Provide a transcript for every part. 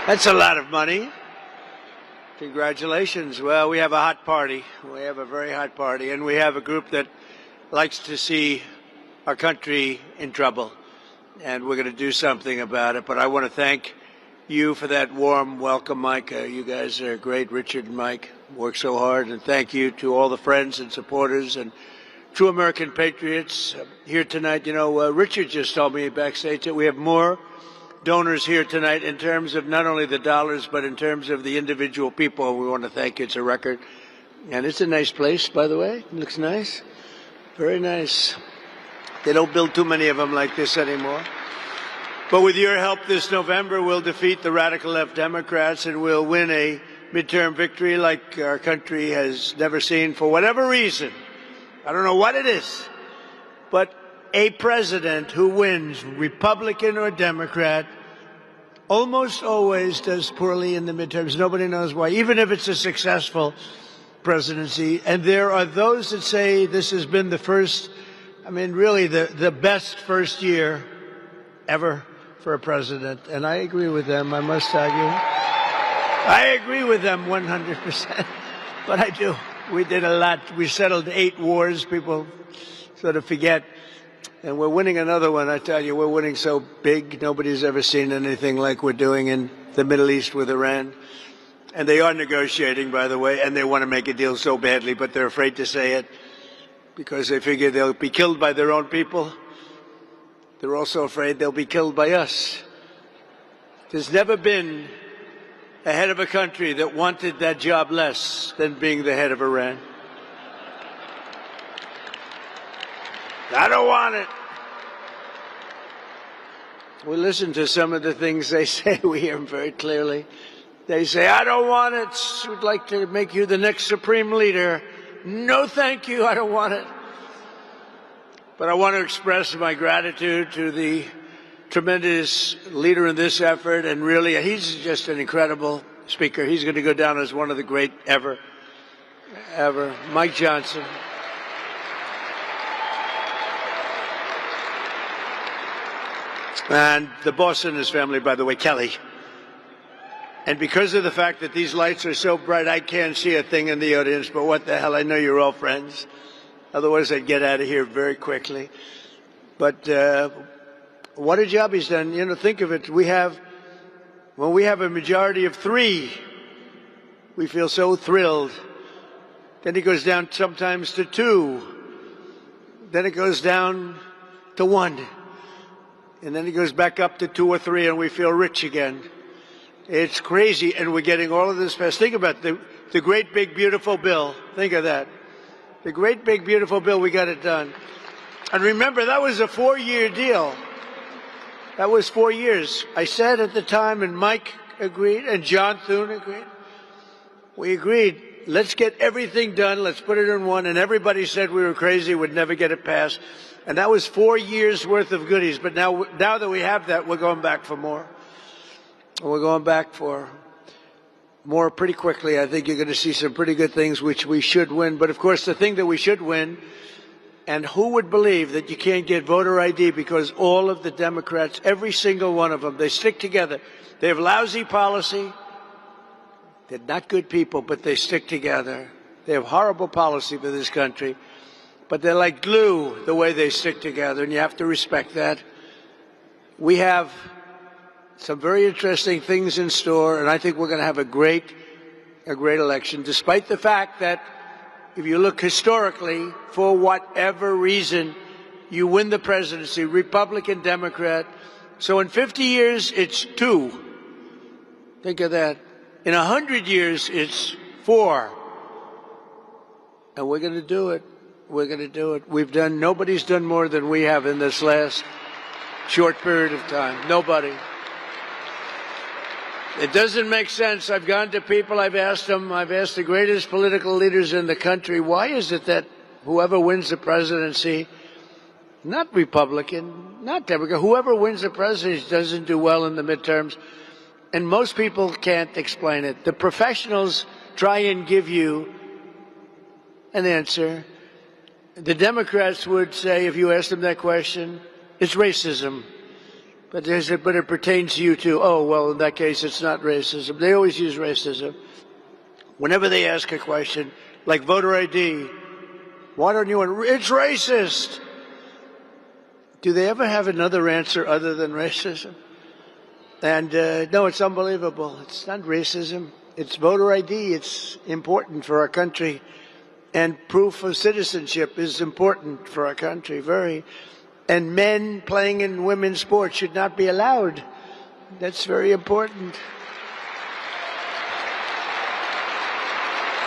That's a lot of money. Congratulations. Well, we have a hot party. We have a very hot party, and we have a group that likes to see our country in trouble, and we're going to do something about it. But I want to thank you for that warm welcome, Mike. You guys are great. Richard and Mike work so hard, and thank you to all the friends and supporters and true American patriots here tonight. You know, Richard just told me backstage that we have more donors here tonight in terms of not only the dollars, but in terms of the individual people. We want to thank you. It's a record. And it's a nice place, by the way. It looks nice. Very nice. They don't build too many of them like this anymore. But with your help this November, we'll defeat the radical left Democrats and we'll win a midterm victory like our country has never seen for whatever reason. I don't know what it is, but a president who wins, Republican or Democrat, almost always does poorly in the midterms. Nobody knows why, even if it's a successful presidency. And there are those that say this has been the first, really the best first year ever for a president. And I agree with them, I must argue. I agree with them 100%. But I do. We did a lot. We settled 8 wars. People sort of forget. And we're winning another one. I tell you, we're winning so big. Nobody's ever seen anything like we're doing in the Middle East with Iran. And they are negotiating, by the way, and they want to make a deal so badly, but they're afraid to say it because they figure they'll be killed by their own people. They're also afraid they'll be killed by us. There's never been a head of a country that wanted that job less than being the head of Iran. I don't want it. We listen to some of the things they say. We hear them very clearly. They say, I don't want it. We'd like to make you the next supreme leader. No, thank you. I don't want it. But I want to express my gratitude to the tremendous leader in this effort. And really, he's just an incredible speaker. He's going to go down as one of the great ever. Mike Johnson. And the boss and his family, by the way, Kelly. And because of the fact that these lights are so bright, I can't see a thing in the audience, but what the hell, I know you're all friends. Otherwise, I'd get out of here very quickly. But what a job he's done. You know, think of it. When we have a majority of 3, we feel so thrilled. Then it goes down sometimes to 2. Then it goes down to 1. And then it goes back up to 2 or 3, and we feel rich again. It's crazy, and we're getting all of this passed. Think about the great, big, beautiful bill. Think of that. The great, big, beautiful bill, we got it done. And remember, that was a 4-year deal. That was 4 years. I said at the time, and Mike agreed, and John Thune agreed. We agreed, let's get everything done, let's put it in one, and everybody said we were crazy, would never get it passed. And that was 4 years worth of goodies. But now that we have that, we're going back for more. And we're going back for more pretty quickly. I think you're going to see some pretty good things which we should win. But of course, the thing that we should win, and who would believe that you can't get voter ID because all of the Democrats, every single one of them, they stick together. They have lousy policy. They're not good people, but they stick together. They have horrible policy for this country. But they're like glue, the way they stick together, and you have to respect that. We have some very interesting things in store, and I think we're going to have a great election, despite the fact that if you look historically, for whatever reason, you win the presidency, Republican, Democrat. So in 50 years, it's 2. Think of that. In 100 years, it's 4. And we're going to do it. We're going to do it. Nobody's done more than we have in this last short period of time. Nobody. It doesn't make sense. I've gone to people, I've asked the greatest political leaders in the country, why is it that whoever wins the presidency, not Republican, not Democrat, whoever wins the presidency doesn't do well in the midterms? And most people can't explain it. The professionals try and give you an answer. The Democrats would say, if you asked them that question, it's racism. But they said, but it pertains to you too. Oh, well, in that case, it's not racism. They always use racism. Whenever they ask a question, like voter ID, why don't you want, it's racist. Do they ever have another answer other than racism? And no, it's unbelievable. It's not racism. It's voter ID. It's important for our country. And proof of citizenship is important for our country, very. And men playing in women's sports should not be allowed. That's very important.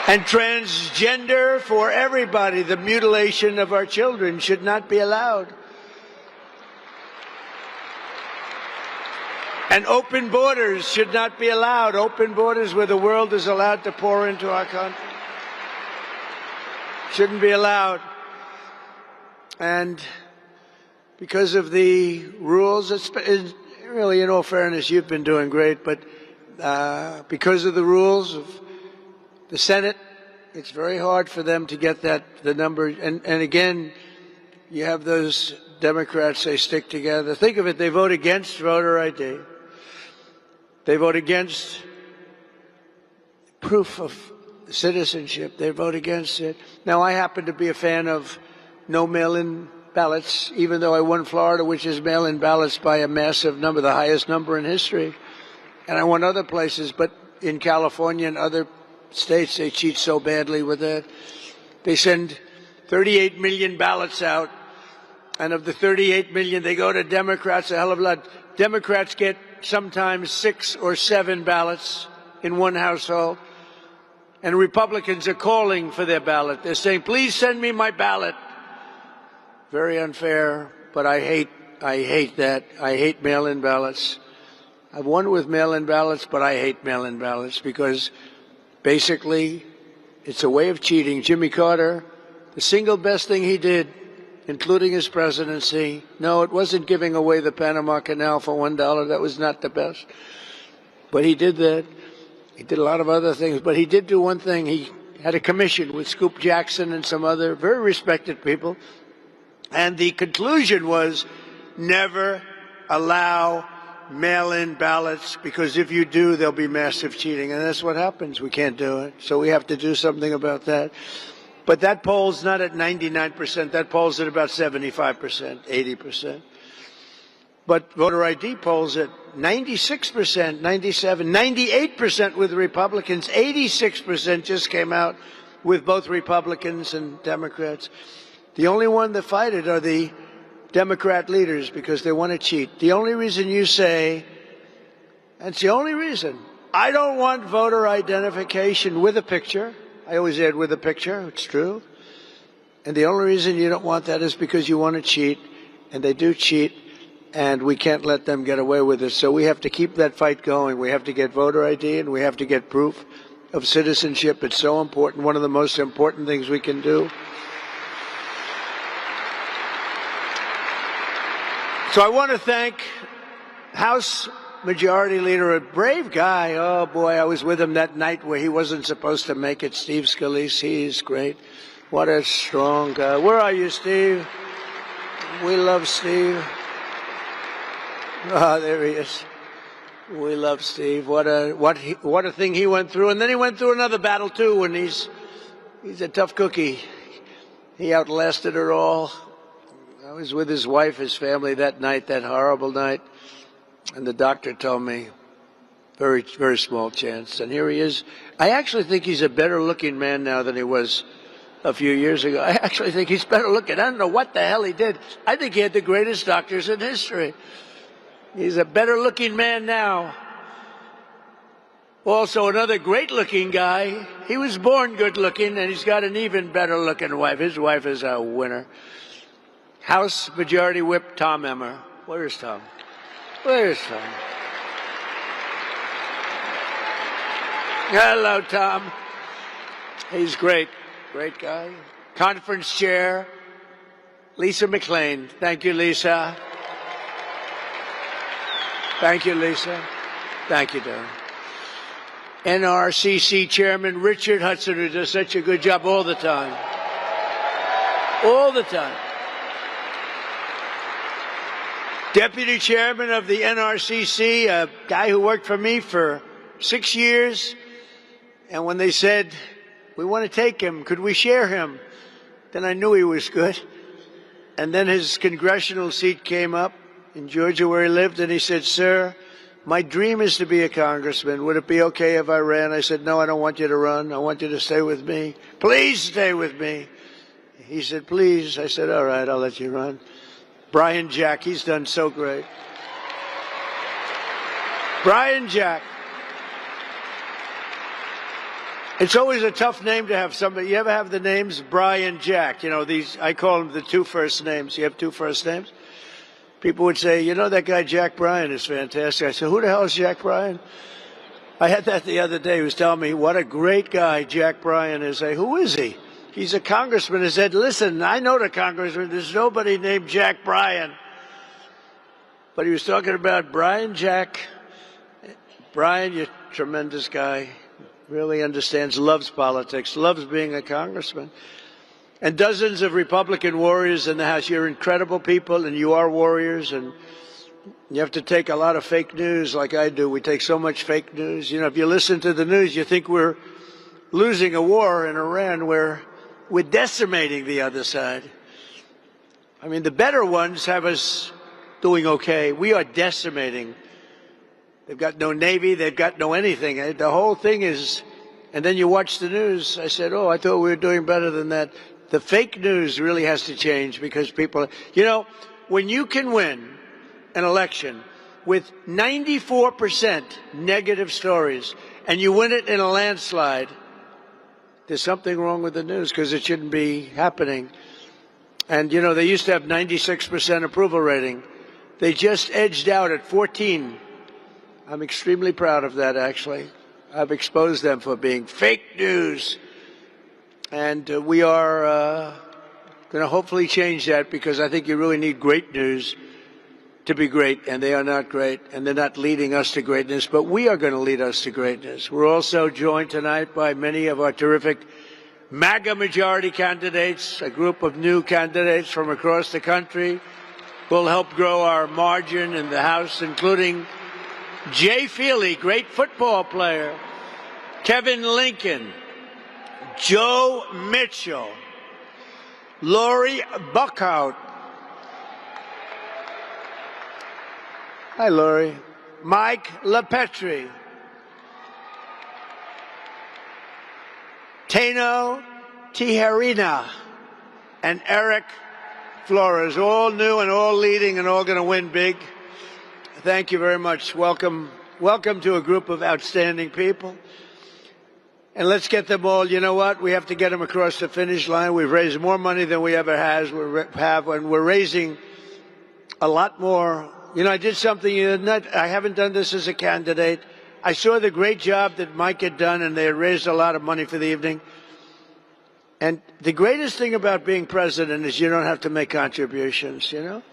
And transgender for everybody, the mutilation of our children should not be allowed. And open borders should not be allowed. Open borders where the world is allowed to pour into our country shouldn't be allowed. And because of the rules, it's really, in all fairness, you've been doing great, but because of the rules of the Senate, it's very hard for them to get the number. And again, you have those Democrats, they stick together. Think of it, they vote against voter ID. They vote against proof of citizenship. They vote against it. Now, I happen to be a fan of no mail-in ballots, even though I won Florida, which is mail-in ballots by a massive number, the highest number in history. And I won other places, but in California and other states, they cheat so badly with that. They send 38 million ballots out, and of the 38 million, they go to Democrats a hell of a lot. Democrats get sometimes 6 or 7 ballots in one household, and Republicans are calling for their ballot. They're saying, please send me my ballot. Very unfair, but I hate that. I hate mail-in ballots. I've won with mail-in ballots, but I hate mail-in ballots because basically it's a way of cheating. Jimmy Carter, the single best thing he did, including his presidency, no, it wasn't giving away the Panama Canal for $1. That was not the best. But he did that. He did a lot of other things, but he did do one thing. He had a commission with Scoop Jackson and some other very respected people. And the conclusion was never allow mail-in ballots, because if you do, there'll be massive cheating. And that's what happens. We can't do it. So we have to do something about that. But that poll's not at 99%. That poll's at about 75%, 80%. But voter ID polls at 96%, 97%, 98% with Republicans. 86% just came out with both Republicans and Democrats. The only one that fight it are the Democrat leaders because they want to cheat. The only reason you say, that's the only reason, I don't want voter identification with a picture. I always add with a picture. It's true. And the only reason you don't want that is because you want to cheat, and they do cheat, and we can't let them get away with it. So we have to keep that fight going. We have to get voter ID, and we have to get proof of citizenship. It's so important, one of the most important things we can do. So I want to thank House Majority Leader, a brave guy. Oh, boy, I was with him that night where he wasn't supposed to make it, Steve Scalise. He's great. What a strong guy. Where are you, Steve? We love Steve. Oh, there he is. We love Steve. What a thing he went through. And then he went through another battle, too, and he's a tough cookie. He outlasted her all. I was with his wife, his family that night, that horrible night, and the doctor told me, very, very small chance. And here he is. I actually think he's a better-looking man now than he was a few years ago. I actually think he's better looking. I don't know what the hell he did. I think he had the greatest doctors in history. He's a better-looking man now. Also, another great-looking guy. He was born good-looking, and he's got an even better-looking wife. His wife is a winner. House Majority Whip Tom Emmer. Where's Tom? Where's Tom? Hello, Tom. He's great. Great guy. Conference Chair, Lisa McClain. Thank you, Lisa. Thank you, Lisa. Thank you, Darren. NRCC Chairman Richard Hudson, who does such a good job all the time. All the time. Deputy Chairman of the NRCC, a guy who worked for me for 6 years. And when they said, we want to take him, could we share him? Then I knew he was good. And then his congressional seat came up in Georgia where he lived, and he said, sir, my dream is to be a congressman. Would it be okay if I ran? I said, no, I don't want you to run. I want you to stay with me. Please stay with me. He said, please. I said, all right, I'll let you run. Brian Jack, he's done so great. Brian Jack. It's always a tough name to have somebody. You ever have the names Brian Jack? You know, these, I call them the two first names. You have two first names? People would say, you know, that guy Jack Bryan is fantastic. I said, who the hell is Jack Bryan? I had that the other day. He was telling me what a great guy Jack Bryan is. I say, who is he? He's a congressman. I said, listen, I know the congressman. There's nobody named Jack Bryan. But he was talking about Brian Jack. Brian, you're a tremendous guy. Really understands, loves politics, loves being a congressman. And dozens of Republican warriors in the House. You're incredible people, and you are warriors, and you have to take a lot of fake news like I do. We take so much fake news. You know, if you listen to the news, you think we're losing a war in Iran where we're decimating the other side. I mean, the better ones have us doing okay. We are decimating. They've got no Navy. They've got no anything. The whole thing is, and then you watch the news. I said, oh, I thought we were doing better than that. The fake news really has to change because people, you know, when you can win an election with 94% negative stories and you win it in a landslide, there's something wrong with the news because it shouldn't be happening. And, you know, they used to have 96% approval rating. They just edged out at 14. I'm extremely proud of that, actually. I've exposed them for being fake news. And we are going to hopefully change that because I think you really need great news to be great, and they are not great, and they're not leading us to greatness, but we are going to lead us to greatness. We're also joined tonight by many of our terrific MAGA majority candidates, a group of new candidates from across the country who will help grow our margin in the House, including Jay Feely, great football player, Kevin Lincoln, Joe Mitchell, Lori Buckhout. Hi, Lori. Mike LaPetri. Tano Tijerina and Eric Flores, all new and all leading and all going to win big. Thank you very much. Welcome to a group of outstanding people. And let's get them all. You know what? We have to get them across the finish line. We've raised more money than we ever have, and we're raising a lot more. You know, I did something I haven't done this as a candidate. I saw the great job that Mike had done, and they had raised a lot of money for the evening. And the greatest thing about being president is you don't have to make contributions, you know?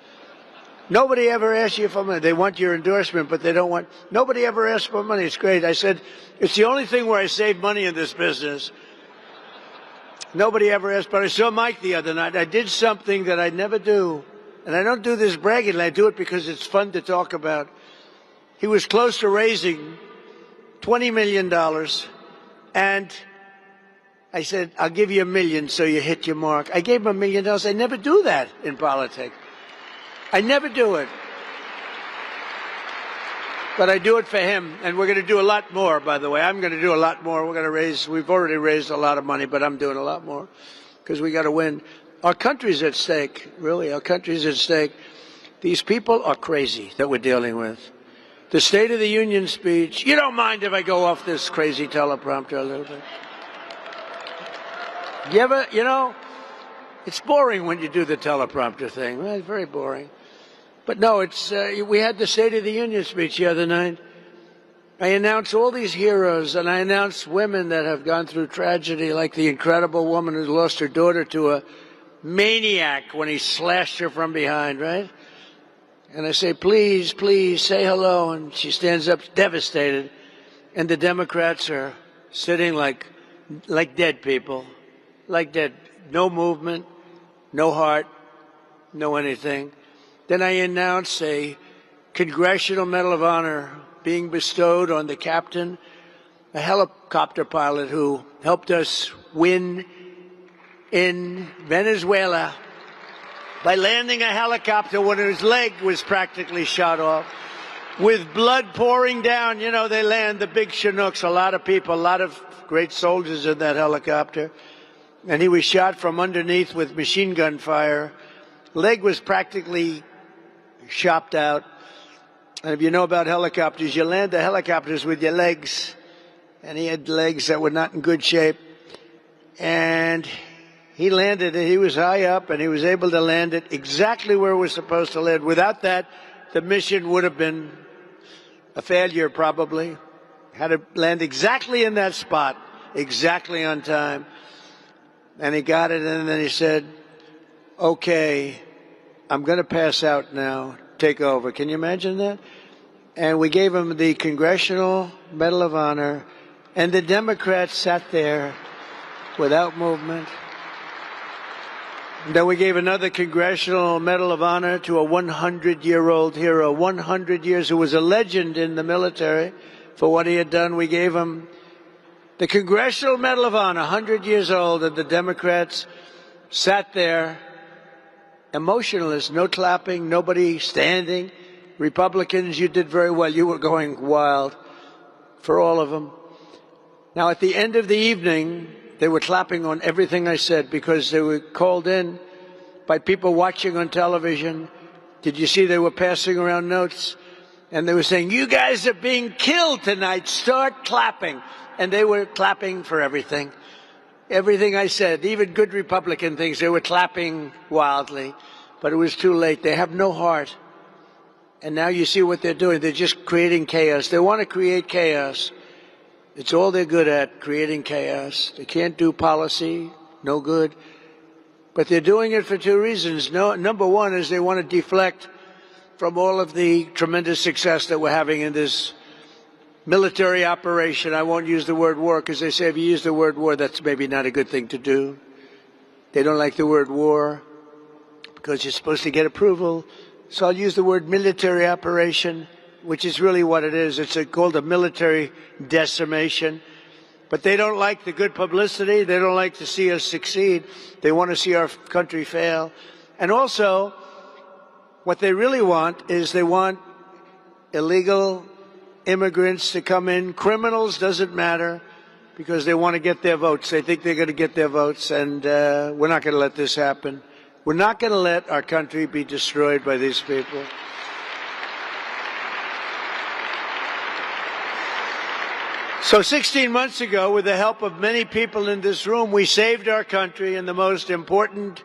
Nobody ever asks you for money. They want your endorsement, but they don't want... Nobody ever asks for money. It's great. I said, it's the only thing where I save money in this business. Nobody ever asked, but I saw Mike the other night. I did something that I never do. And I don't do this bragging. I do it because it's fun to talk about. He was close to raising $20 million. And I said, I'll give you $1 million so you hit your mark. I gave him $1 million. I never do that in politics. I never do it. But I do it for him. And we're going to do a lot more, by the way. I'm going to do a lot more. We've already raised a lot of money, but I'm doing a lot more because we got to win. Our country's at stake, really. Our country's at stake. These people are crazy that we're dealing with. The State of the Union speech. You don't mind if I go off this crazy teleprompter a little bit? You know, it's boring when you do the teleprompter thing. Well, it's very boring. But no, we had the State of the Union speech the other night. I announced all these heroes, and I announced women that have gone through tragedy, like the incredible woman who lost her daughter to a maniac when he slashed her from behind, right? And I say, please, please, say hello. And she stands up devastated. And the Democrats are sitting like dead people, like dead. No movement, no heart, no anything. Then I announced a Congressional Medal of Honor being bestowed on the captain, a helicopter pilot who helped us win in Venezuela by landing a helicopter when his leg was practically shot off, with blood pouring down. You know, they land the big Chinooks, a lot of people, a lot of great soldiers in that helicopter. And he was shot from underneath with machine gun fire. Leg was practically chopped out. And if you know about helicopters, you land the helicopters with your legs. And he had legs that were not in good shape. And he landed it. He was high up, and he was able to land it exactly where it was supposed to land. Without that, the mission would have been a failure, probably. Had to land exactly in that spot, exactly on time. And he got it, and then he said, "Okay, I'm going to pass out now. Take over." Can you imagine that? And we gave him the Congressional Medal of Honor, and the Democrats sat there without movement. And then we gave another Congressional Medal of Honor to a 100-year-old hero, 100 years, who was a legend in the military for what he had done. We gave him the Congressional Medal of Honor, 100 years old, and the Democrats sat there emotionless, no clapping, nobody standing. Republicans, you did very well. You were going wild for all of them. Now, at the end of the evening, they were clapping on everything I said because they were called in by people watching on television. Did you see they were passing around notes? And they were saying, "You guys are being killed tonight. Start clapping." And they were clapping for everything. Everything I said, even good Republican things, they were clapping wildly. But it was too late. They have no heart. And now you see what they're doing. They're just creating chaos. They want to create chaos. It's all they're good at, creating chaos. They can't do policy, no good. But they're doing it for two reasons. Number one is they want to deflect from all of the tremendous success that we're having in this military operation. I won't use the word war because they say if you use the word war, that's maybe not a good thing to do. They don't like the word war because you're supposed to get approval. So I'll use the word military operation, which is really what it is. It's called a military decimation. But they don't like the good publicity. They don't like to see us succeed. They want to see our country fail. And also, what they really want is they want illegal immigrants to come in. Criminals, doesn't matter, because they want to get their votes. They think they're going to get their votes, and we're not going to let this happen. We're not going to let our country be destroyed by these people. So 16 months ago, with the help of many people in this room, we saved our country in the most important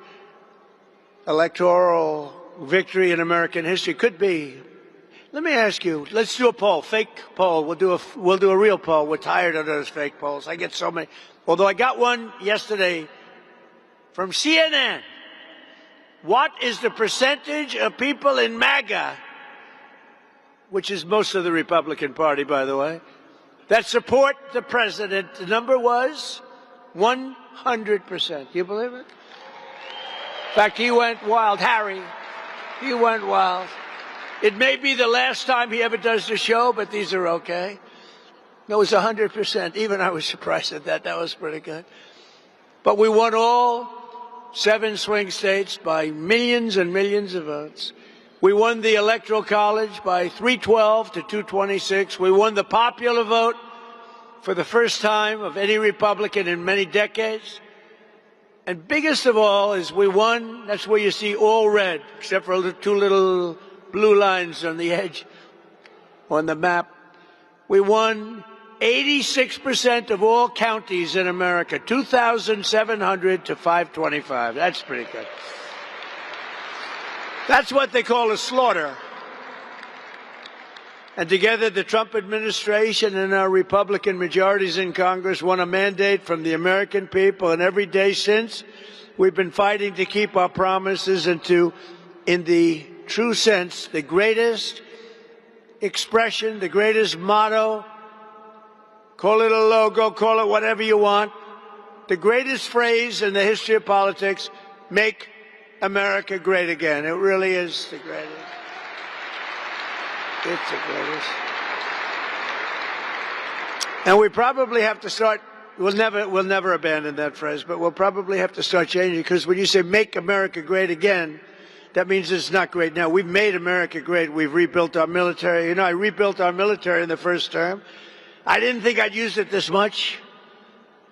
electoral victory in American history. Could be. Let me ask you, let's do a poll, fake poll. We'll do a real poll. We're tired of those fake polls. I get so many. Although I got one yesterday from CNN. What is the percentage of people in MAGA, which is most of the Republican Party, by the way, that support the president? The number was 100%. Can you believe it? In fact, he went wild. Harry, he went wild. It may be the last time he ever does the show, but these are okay. It was 100%. Even I was surprised at that. That was pretty good. But we won all 7 swing states by millions and millions of votes. We won the Electoral College by 312 to 226. We won the popular vote for the first time of any Republican in many decades. And biggest of all is we won, that's where you see all red, except for 2 little blue lines on the edge on the map. We won 86% of all counties in America, 2,700 to 525. That's pretty good. That's what they call a slaughter. And together, the Trump administration and our Republican majorities in Congress won a mandate from the American people. And every day since, we've been fighting to keep our promises and to, in the true sense, the greatest expression, the greatest motto, call it a logo, call it whatever you want, the greatest phrase in the history of politics, make America great again. It really is the greatest. It's the greatest. And we probably have to start, we'll never abandon that phrase, but we'll probably have to start changing, because when you say make America great again, that means it's not great now. We've made America great. We've rebuilt our military. You know, I rebuilt our military in the first term. I didn't think I'd use it this much,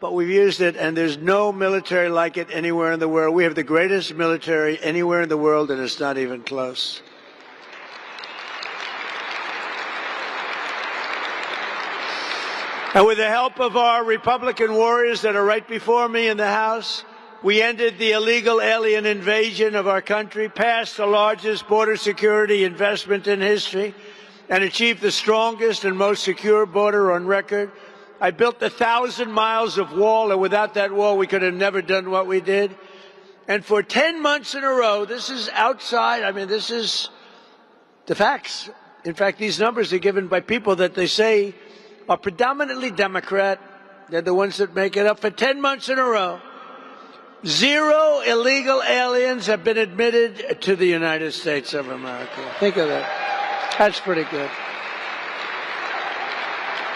but we've used it, and there's no military like it anywhere in the world. We have the greatest military anywhere in the world, and it's not even close. And with the help of our Republican warriors that are right before me in the House, we ended the illegal alien invasion of our country, passed the largest border security investment in history, and achieved the strongest and most secure border on record. I built 1,000 miles of wall, and without that wall, we could have never done what we did. And for 10 months in a row, this is outside, I mean, this is the facts. In fact, these numbers are given by people that they say are predominantly Democrat. They're the ones that make it up. For 10 months in a row, 0 illegal aliens have been admitted to the United States of America. Think of that. That's pretty good.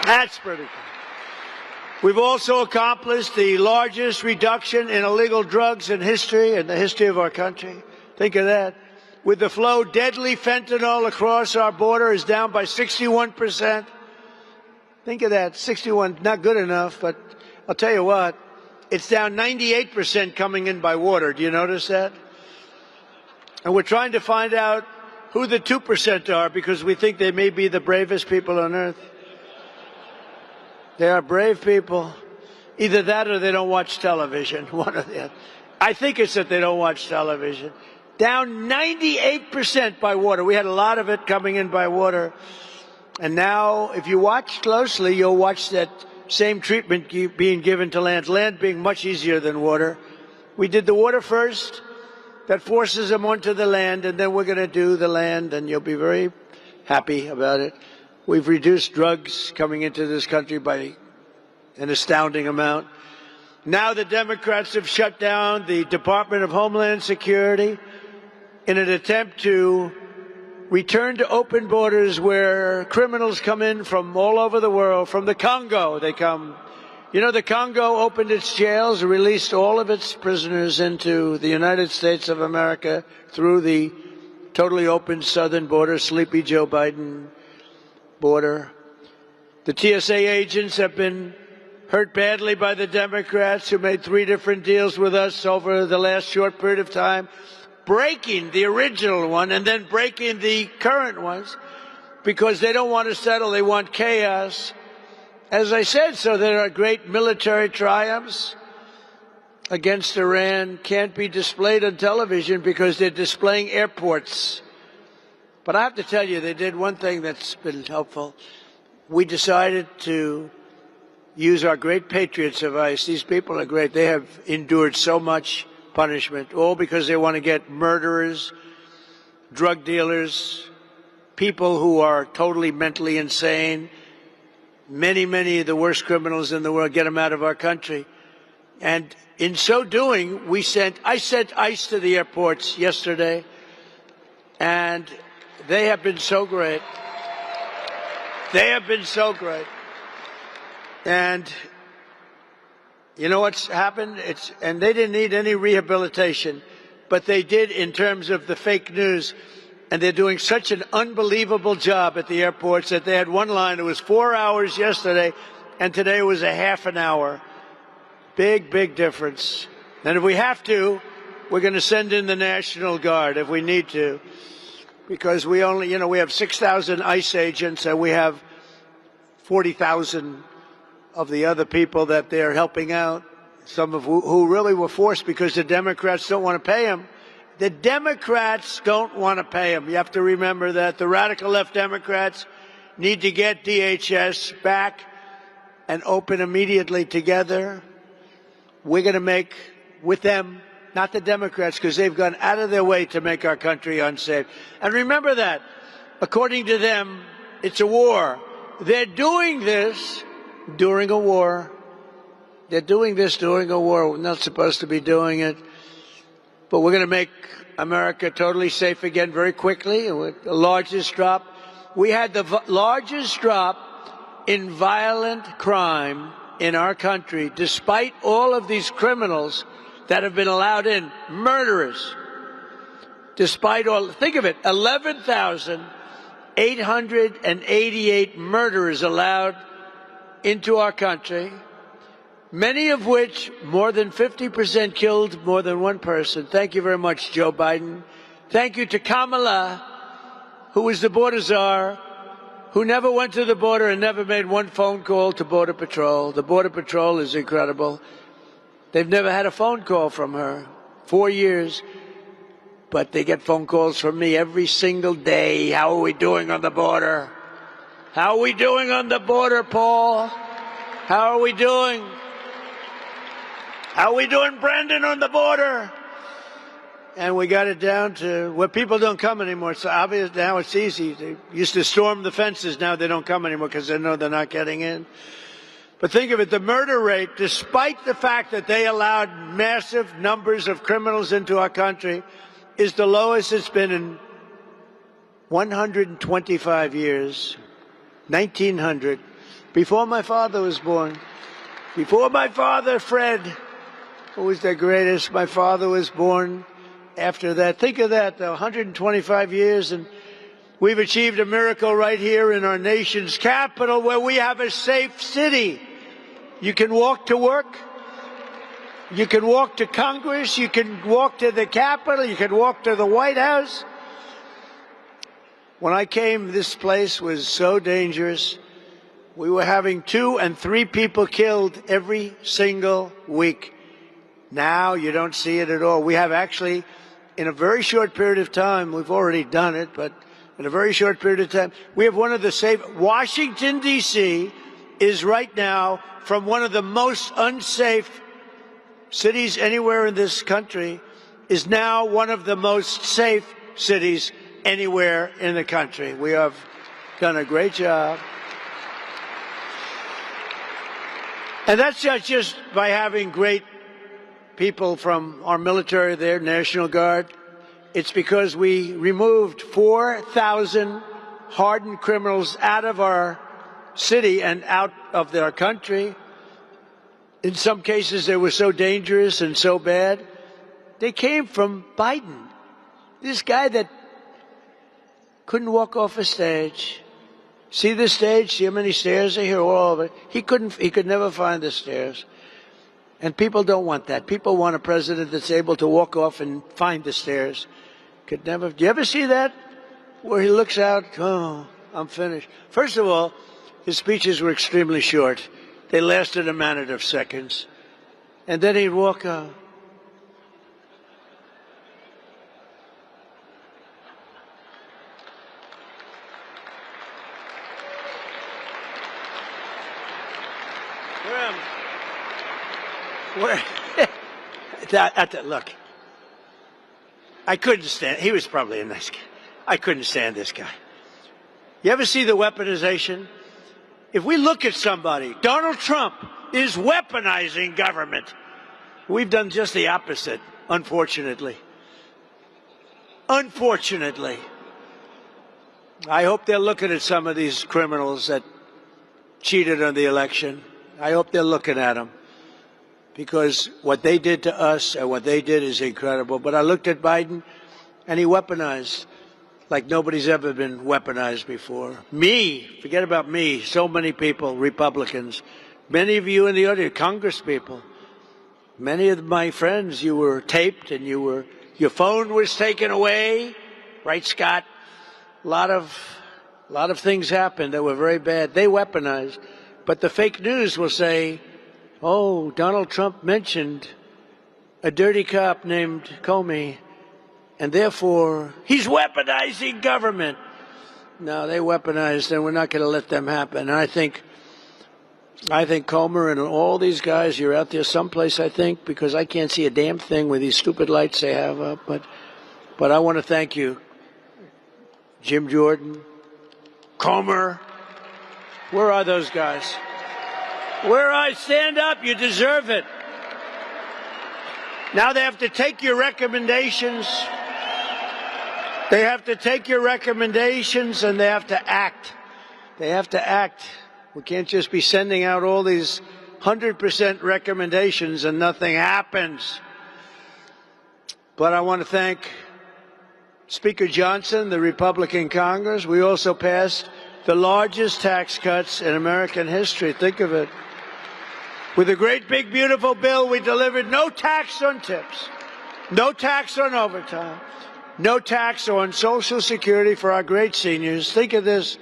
That's pretty good. We've also accomplished the largest reduction in illegal drugs in history, in the history of our country. Think of that. With the flow, deadly fentanyl across our border is down by 61%. Think of that, 61, not good enough, but I'll tell you what, it's down 98% coming in by water. Do you notice that? And we're trying to find out who the 2% are, because we think they may be the bravest people on earth. They are brave people. Either that or they don't watch television. One or the other. I think it's that they don't watch television. Down 98% by water. We had a lot of it coming in by water. And now, if you watch closely, you'll watch that same treatment being given to land. Land being much easier than water. We did the water first. That forces them onto the land, and then we're going to do the land, and you'll be very happy about it. We've reduced drugs coming into this country by an astounding amount. Now the Democrats have shut down the Department of Homeland Security in an attempt to return to open borders where criminals come in from all over the world. From the Congo, they come. You know, the Congo opened its jails and released all of its prisoners into the United States of America through the totally open southern border, Sleepy Joe Biden border. The TSA agents have been hurt badly by the Democrats, who made 3 different deals with us over the last short period of time, breaking the original one and then breaking the current ones because they don't want to settle. They want chaos. As I said, so there are great military triumphs against Iran can't be displayed on television because they're displaying airports. But I have to tell you, they did one thing that's been helpful. We decided to use our great patriots of ICE. These people are great. They have endured so much punishment, all because they want to get murderers, drug dealers, people who are totally mentally insane, many of the worst criminals in the world, get them out of our country. And in so doing, I sent ICE to the airports yesterday, and they have been so great. They have been so great. And you know what's happened? And they didn't need any rehabilitation, but they did in terms of the fake news. And they're doing such an unbelievable job at the airports that they had one line. It was 4 hours yesterday, and today was a half an hour. Big difference. And if we have to, we're going to send in the National Guard if we need to. Because we only, we have 6,000 ICE agents, and we have 40,000 of the other people that they're helping out, some of who really were forced because the Democrats don't want to pay them. The Democrats don't want to pay them. You have to remember that. The radical left Democrats need to get DHS back and open immediately together. We're going to make with them, not the Democrats, because they've gone out of their way to make our country unsafe. And remember that, according to them, it's a war. They're doing this during a war. They're doing this during a war. We're not supposed to be doing it. but we're going to make America totally safe again very quickly. With the largest drop. We had the largest drop in violent crime in our country, despite all of these criminals that have been allowed in, murderers. Despite all, think of it, 11,888 murderers allowed into our country, many of which, more than 50%, killed more than one person. Thank you very much, Joe Biden. Thank you to Kamala, who was the border czar, who never went to the border and never made one phone call to Border Patrol. The Border Patrol is incredible. They've never had a phone call from her. 4 years. But they get phone calls from me every single day. How are we doing on the border? How are we doing on the border, Paul? How are we doing? How are we doing, Brandon, on the border? And we got it down to where people don't come anymore. It's obvious now. It's easy. They used to storm the fences. Now they don't come anymore because they know they're not getting in. But think of it, the murder rate, despite the fact that they allowed massive numbers of criminals into our country, is the lowest it's been in 125 years, 1900, before my father was born. Before my father, Fred, who was the greatest, my father was born. After that, think of that, though, 125 years, and we've achieved a miracle right here in our nation's capital where we have a safe city. You can walk to work. You can walk to Congress. You can walk to the Capitol. You can walk to the White House. When I came, this place was so dangerous. We were having 2 and 3 people killed every single week. Now you don't see it at all. We have actually, in a very short period of time, we've already done it, but in a very short period of time, we have one of the safe. Washington, D.C. is right now from one of the most unsafe cities anywhere in this country, is now one of the most safe cities anywhere in the country. We have done a great job. And that's not just by having great people from our military there, National Guard. It's because we removed 4,000 hardened criminals out of our city and out of our country. In some cases, they were so dangerous and so bad. They came from Biden, this guy that couldn't walk off a stage. See the stage? See how many stairs are here? All of it. He could never find the stairs. And people don't want that. People want a president that's able to walk off and find the stairs. Could never. Do you ever see that? Where he looks out, oh, I'm finished. First of all, his speeches were extremely short. They lasted a matter of seconds. And then he'd walk out. Look, I couldn't stand. He was probably a nice guy. I couldn't stand this guy. You ever see the weaponization? If we look at somebody, Donald Trump is weaponizing government. We've done just the opposite, unfortunately. Unfortunately. I hope they're looking at some of these criminals that cheated on the election. I hope they're looking at them. Because what they did to us and what they did is incredible. But I looked at Biden, and he weaponized like nobody's ever been weaponized before. Me, forget about me, so many people, Republicans, many of you in the audience, Congress people, many of my friends, you were taped and your phone was taken away, right, Scott? A lot of things happened that were very bad. They weaponized. But the fake news will say, oh, Donald Trump mentioned a dirty cop named Comey, and therefore he's weaponizing government. No, they weaponized, and we're not going to let them happen. And I think Comer and all these guys, you're out there someplace, I think, because I can't see a damn thing with these stupid lights they have up. But I want to thank you, Jim Jordan, Comer. Where are those guys? Where I stand up, you deserve it. Now they have to take your recommendations. They have to take your recommendations and they have to act. They have to act. We can't just be sending out all these 100% recommendations and nothing happens. But I want to thank Speaker Johnson, the Republican Congress. We also passed the largest tax cuts in American history. Think of it. With a great, big, beautiful bill, we delivered no tax on tips, no tax on overtime, no tax on Social Security for our great seniors. Think of this.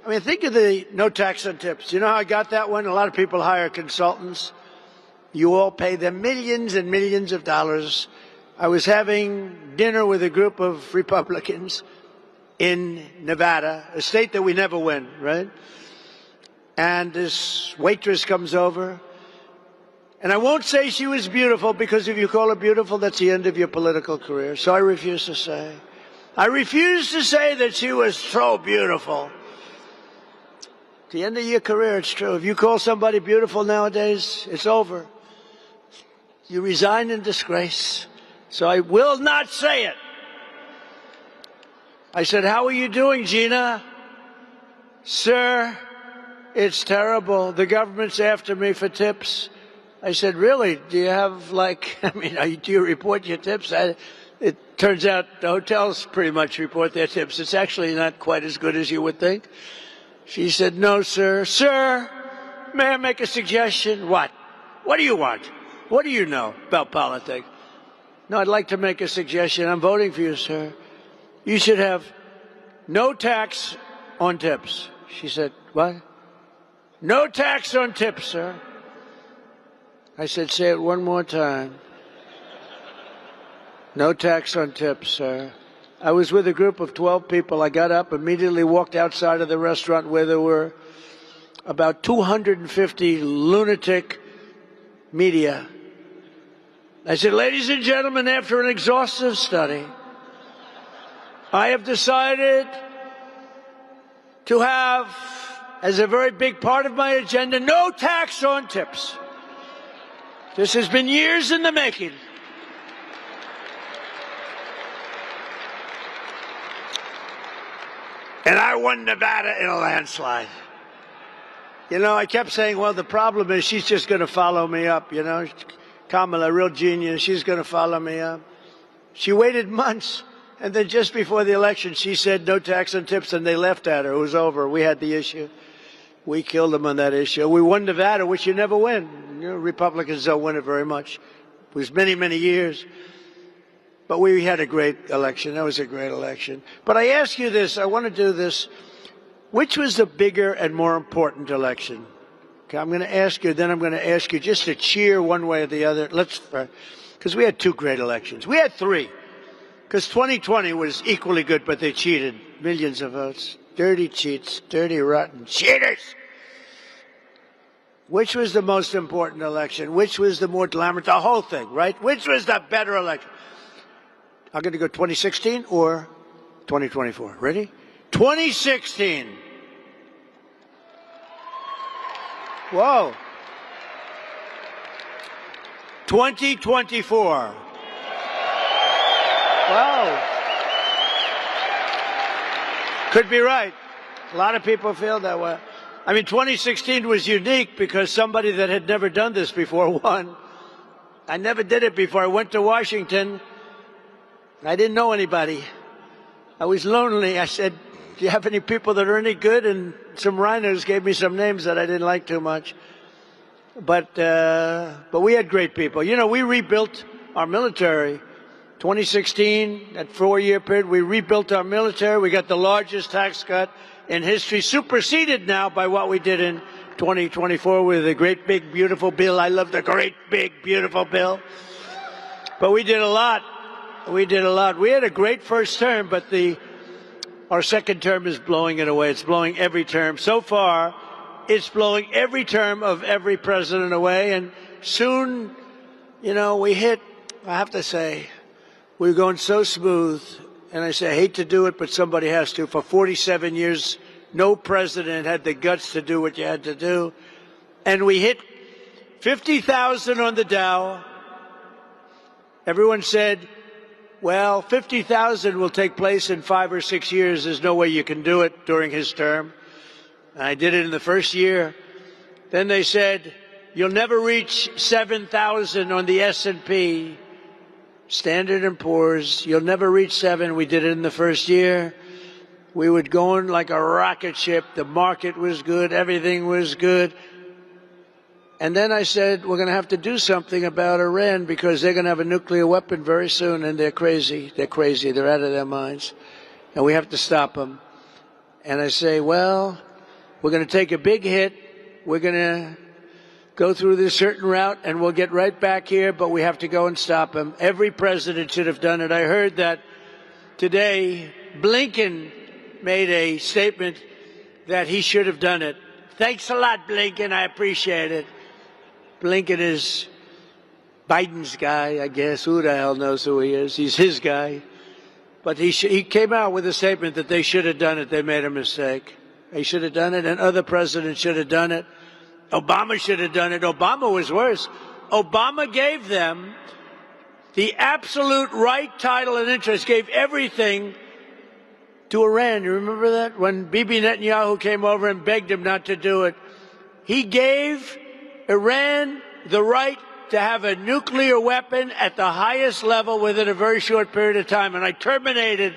I mean, think of the no tax on tips. You know how I got that one? A lot of people hire consultants. You all pay them millions and millions of dollars. I was having dinner with a group of Republicans in Nevada, a state that we never win, right? And this waitress comes over. And I won't say she was beautiful, because if you call her beautiful, that's the end of your political career. So I refuse to say. I refuse to say that she was so beautiful. At the end of your career, it's true. If you call somebody beautiful nowadays, it's over. You resign in disgrace. So I will not say it. I said, "How are you doing, Gina?" "Sir, it's terrible. The government's after me for tips." I said, "Really? Do you have, do you report your tips?" It turns out the hotels pretty much report their tips. It's actually not quite as good as you would think. She said, "No, sir." "Sir, may I make a suggestion?" "What? What do you want? What do you know about politics?" "No, I'd like to make a suggestion. I'm voting for you, sir. You should have no tax on tips." She said, "What?" "No tax on tips, sir." I said, "Say it one more time." "No tax on tips, sir." I was with a group of 12 people. I got up, immediately walked outside of the restaurant where there were about 250 lunatic media. I said, "Ladies and gentlemen, after an exhaustive study, I have decided to have, as a very big part of my agenda, no tax on tips. This has been years in the making. And I won Nevada in a landslide." You know, I kept saying, well, the problem is she's just going to follow me up, you know. Kamala, real genius, she's going to follow me up. She waited months, and then just before the election, she said no tax on tips, and they left at her. It was over. We had the issue. We killed them on that issue. We won Nevada, which you never win. You know, Republicans don't win it very much. It was many, many years. But we had a great election. That was a great election. But I ask you this. I want to do this. Which was the bigger and more important election? Okay, I'm going to ask you, then I'm going to ask you just to cheer one way or the other. Because we had two great elections. We had three. Because 2020 was equally good, but they cheated. Millions of votes. Dirty cheats. Dirty, rotten cheaters. Which was the most important election? Which was the more glamorous? The whole thing, right? Which was the better election? I'm going to go 2016 or 2024. Ready? 2016. Whoa. 2024. Wow. Could be right. A lot of people feel that way. I mean, 2016 was unique because somebody that had never done this before won. I never did it before. I went to Washington. I didn't know anybody. I was lonely. I said, "Do you have any people that are any good?" And some rhinos gave me some names that I didn't like too much. But we had great people. You know, we rebuilt our military. 2016, that 4-year period, we rebuilt our military. We got the largest tax cut in history, superseded now by what we did in 2024 with a great, big, beautiful bill. I love the great, big, beautiful bill. But we did a lot. We did a lot. We had a great first term, but our second term is blowing it away. It's blowing every term. So far, it's blowing every term of every president away. And soon, you know, we hit, I have to say, we're going so smooth. And I say, I hate to do it, but somebody has to. For 47 years, no president had the guts to do what you had to do. And we hit 50,000 on the Dow, Everyone said, well, 50,000 will take place in 5 or 6 years. There's no way you can do it during his term. And I did it in the first year. Then they said, you'll never reach 7,000 on the S&P, Standard & Poor's. You'll never reach 7. We did it in the first year. We were going like a rocket ship. The market was good. Everything was good. And then I said, we're going to have to do something about Iran because they're going to have a nuclear weapon very soon, and they're crazy. They're crazy. They're out of their minds. And we have to stop them. And I say, well, we're going to take a big hit. We're going to go through this certain route, and we'll get right back here, but we have to go and stop them. Every president should have done it. I heard that today Blinken made a statement that he should have done it. Thanks a lot, Blinken. I appreciate it. Blinken is Biden's guy, I guess. Who the hell knows who he is? He's his guy. But he came out with a statement that they should have done it. They made a mistake. They should have done it, and other presidents should have done it. Obama should have done it. Obama was worse. Obama gave them the absolute right, title, and interest, gave everything to Iran. You remember that? When Bibi Netanyahu came over and begged him not to do it, he gave Iran the right to have a nuclear weapon at the highest level within a very short period of time. And I terminated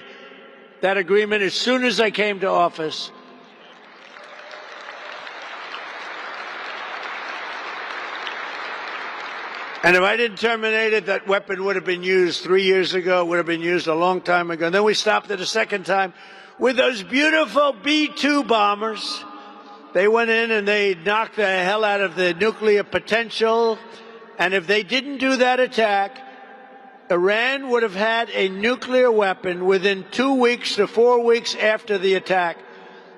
that agreement as soon as I came to office. And if I didn't terminate it, that weapon would have been used 3 years ago. It would have been used a long time ago. And then we stopped it a second time with those beautiful B-2 bombers. They went in and they knocked the hell out of the nuclear potential. And if they didn't do that attack, Iran would have had a nuclear weapon within 2 weeks to 4 weeks after the attack.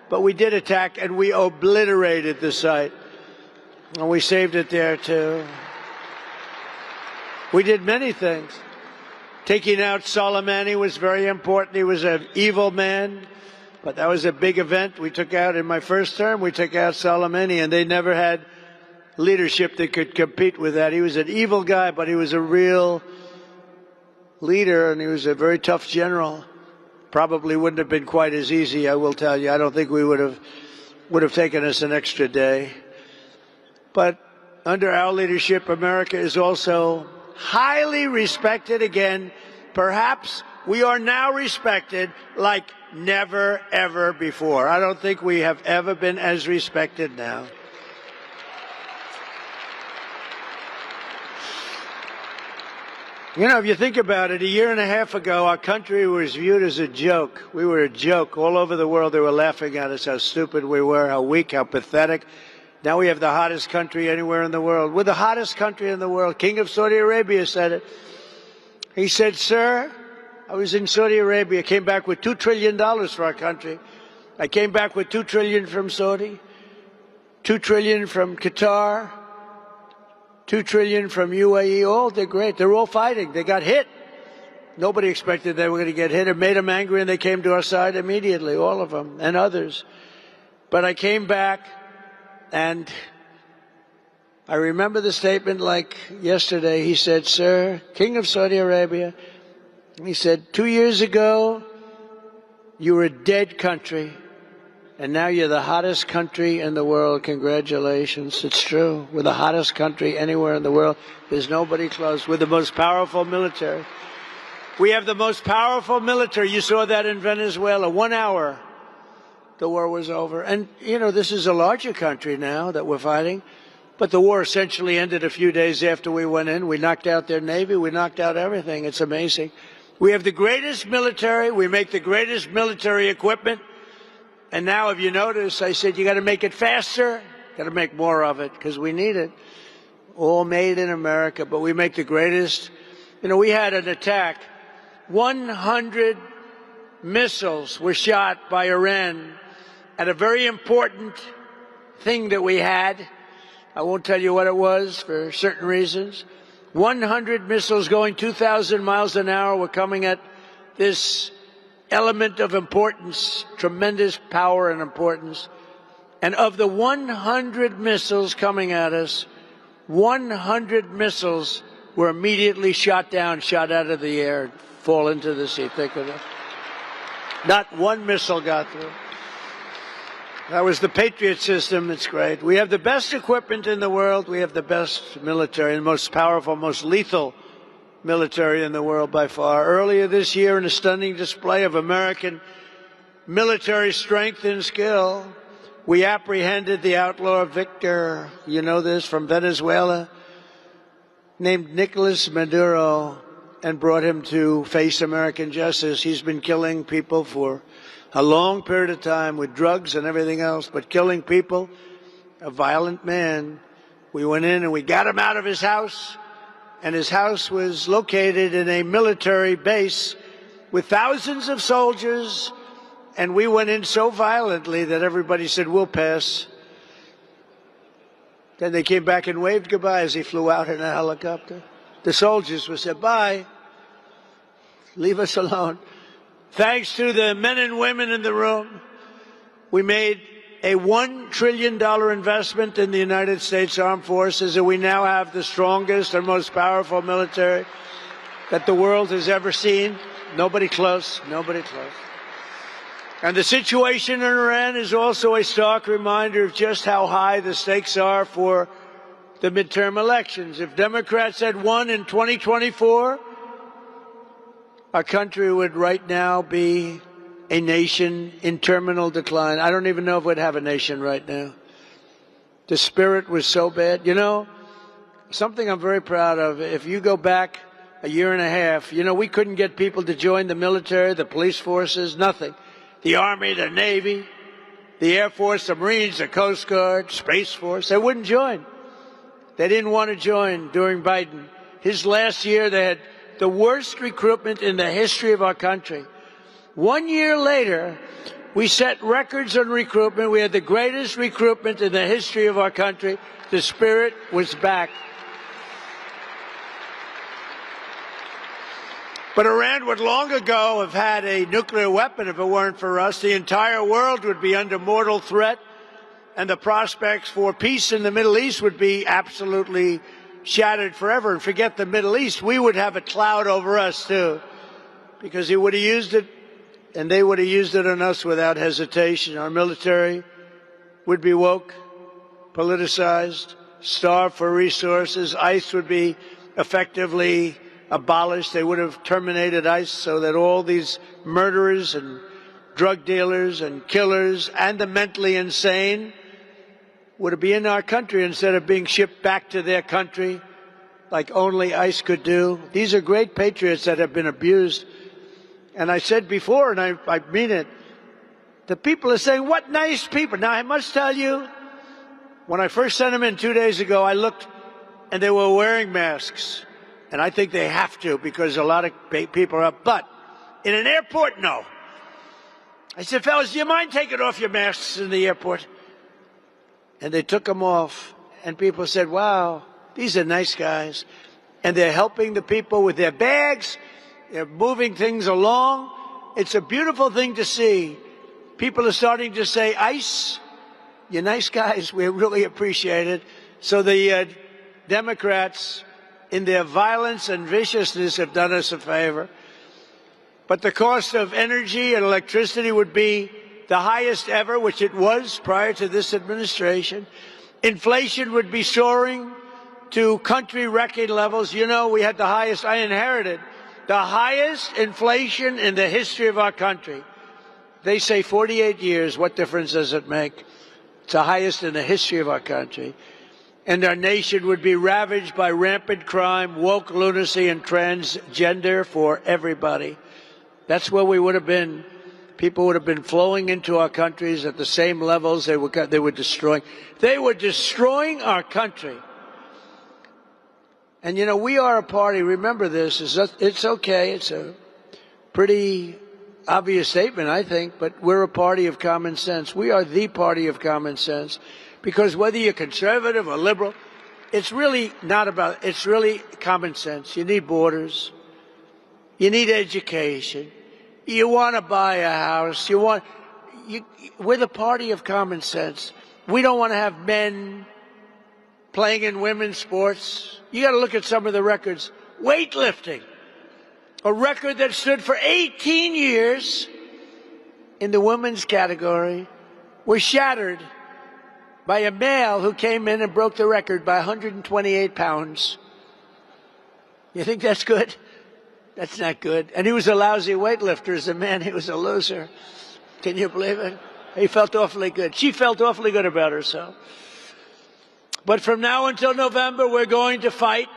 But we did attack, and we obliterated the site. And we saved it there, too. We did many things. Taking out Soleimani was very important. He was an evil man. But that was a big event. We took out, in my first term, we took out Soleimani, and they never had leadership that could compete with that. He was an evil guy, but he was a real leader, and he was a very tough general. Probably wouldn't have been quite as easy, I will tell you. I don't think we would have taken us an extra day. But under our leadership, America is also highly respected again. Perhaps we are now respected like never, ever before. I don't think we have ever been as respected now. You know, if you think about it, a year and a half ago, our country was viewed as a joke. We were a joke. All over the world, they were laughing at us, how stupid we were, how weak, how pathetic. Now we have the hottest country anywhere in the world. We're the hottest country in the world. King of Saudi Arabia said it. He said, sir, I was in Saudi Arabia, came back with $2 trillion for our country. I came back with $2 trillion from Saudi, $2 trillion from Qatar, $2 trillion from UAE. All they're great. They're all fighting. They got hit. Nobody expected they were going to get hit. It made them angry, and they came to our side immediately, all of them, and others. But I came back, and I remember the statement like yesterday. He said, sir, King of Saudi Arabia, he said, 2 years ago, you were a dead country, and now you're the hottest country in the world. Congratulations. It's true. We're the hottest country anywhere in the world. There's nobody close. We're the most powerful military. We have the most powerful military. You saw that in Venezuela. 1 hour, the war was over. And, you know, this is a larger country now that we're fighting. But the war essentially ended a few days after we went in. We knocked out their Navy. We knocked out everything. It's amazing. We have the greatest military. We make the greatest military equipment. And now, if you notice, I said, you got to make it faster. Got to make more of it because we need it. All made in America, but we make the greatest. You know, we had an attack. 100 missiles were shot by Iran at a very important thing that we had. I won't tell you what it was for certain reasons. 100 missiles going 2,000 miles an hour were coming at this element of importance, tremendous power and importance. And of the 100 missiles coming at us, 100 missiles were immediately shot down, shot out of the air, fall into the sea. Think of it. Not one missile got through. That was the Patriot system. It's great. We have the best equipment in the world. We have the best military, the most powerful, most lethal military in the world by far. Earlier this year, in a stunning display of American military strength and skill, we apprehended the outlaw Victor, you know this, from Venezuela, named Nicolas Maduro, and brought him to face American justice. He's been killing people for a long period of time with drugs and everything else, but killing people, a violent man. We went in and we got him out of his house, and his house was located in a military base with thousands of soldiers, and we went in so violently that everybody said, we'll pass. Then they came back and waved goodbye as he flew out in a helicopter. The soldiers would say, bye, leave us alone. Thanks to the men and women in the room, we made a $1 trillion investment in the United States Armed Forces, and we now have the strongest and most powerful military that the world has ever seen. Nobody close, nobody close. And the situation in Iran is also a stark reminder of just how high the stakes are for the midterm elections. If Democrats had won in 2024, our country would right now be a nation in terminal decline. I don't even know if we'd have a nation right now. The spirit was so bad. You know, something I'm very proud of, if you go back a year and a half, you know, we couldn't get people to join the military, the police forces, nothing. The Army, the Navy, the Air Force, the Marines, the Coast Guard, Space Force, they wouldn't join. They didn't want to join during Biden. His last year, they had the worst recruitment in the history of our country. 1 year later, we set records on recruitment. We had the greatest recruitment in the history of our country. The spirit was back. But Iran would long ago have had a nuclear weapon if it weren't for us. The entire world would be under mortal threat, and the prospects for peace in the Middle East would be absolutely shattered forever. And forget the Middle East, we would have a cloud over us too, because he would have used it, and they would have used it on us without hesitation. Our military would be woke, politicized, starved for resources. ICE would be effectively abolished. They would have terminated ICE so that all these murderers and drug dealers and killers and the mentally insane would be in our country instead of being shipped back to their country like only ICE could do. These are great patriots that have been abused. And I said before, and I mean it, the people are saying, what nice people. Now, I must tell you, when I first sent them in 2 days ago, I looked and they were wearing masks. And I think they have to, because a lot of people are up. But in an airport, no. I said, fellas, do you mind taking off your masks in the airport? And they took them off. And people said, wow, these are nice guys. And they're helping the people with their bags. They're moving things along. It's a beautiful thing to see. People are starting to say, ICE, you're nice guys. We really appreciate it. So the Democrats, in their violence and viciousness, have done us a favor. But the cost of energy and electricity would be the highest ever, which it was prior to this administration. Inflation would be soaring to country record levels. You know, we had the highest, I inherited the highest inflation in the history of our country. They say 48 years, what difference does it make? It's the highest in the history of our country. And our nation would be ravaged by rampant crime, woke lunacy, and transgender for everybody. That's where we would have been. People would have been flowing into our countries at the same levels they were destroying. They were destroying our country. And, you know, we are a party. Remember this. It's okay. It's a pretty obvious statement, I think, but we're a party of common sense. We are the party of common sense. Because whether you're conservative or liberal, it's really not about, it's really common sense. You need borders. You need education. You want to buy a house. We're the party of common sense. We don't want to have men playing in women's sports. You got to look at some of the records. Weightlifting, a record that stood for 18 years in the women's category, was shattered by a male who came in and broke the record by 128 pounds. You think that's good? That's not good. And he was a lousy weightlifter. As a man, he was a loser. Can you believe it? He felt awfully good. She felt awfully good about herself. But from now until November, we're going to fight,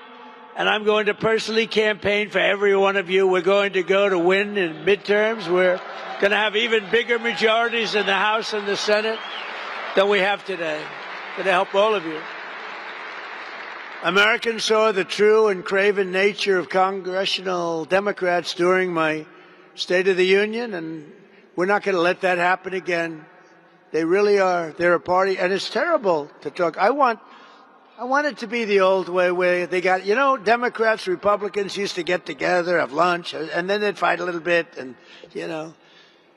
and I'm going to personally campaign for every one of you. We're going to go to win in midterms. We're going to have even bigger majorities in the House and the Senate than we have today. Going to help all of you. Americans saw the true and craven nature of congressional Democrats during my State of the Union, and we're not going to let that happen again. They really are. They're a party, and it's terrible to talk. I want it to be the old way where they got, Democrats, Republicans used to get together, have lunch, and then they'd fight a little bit, and,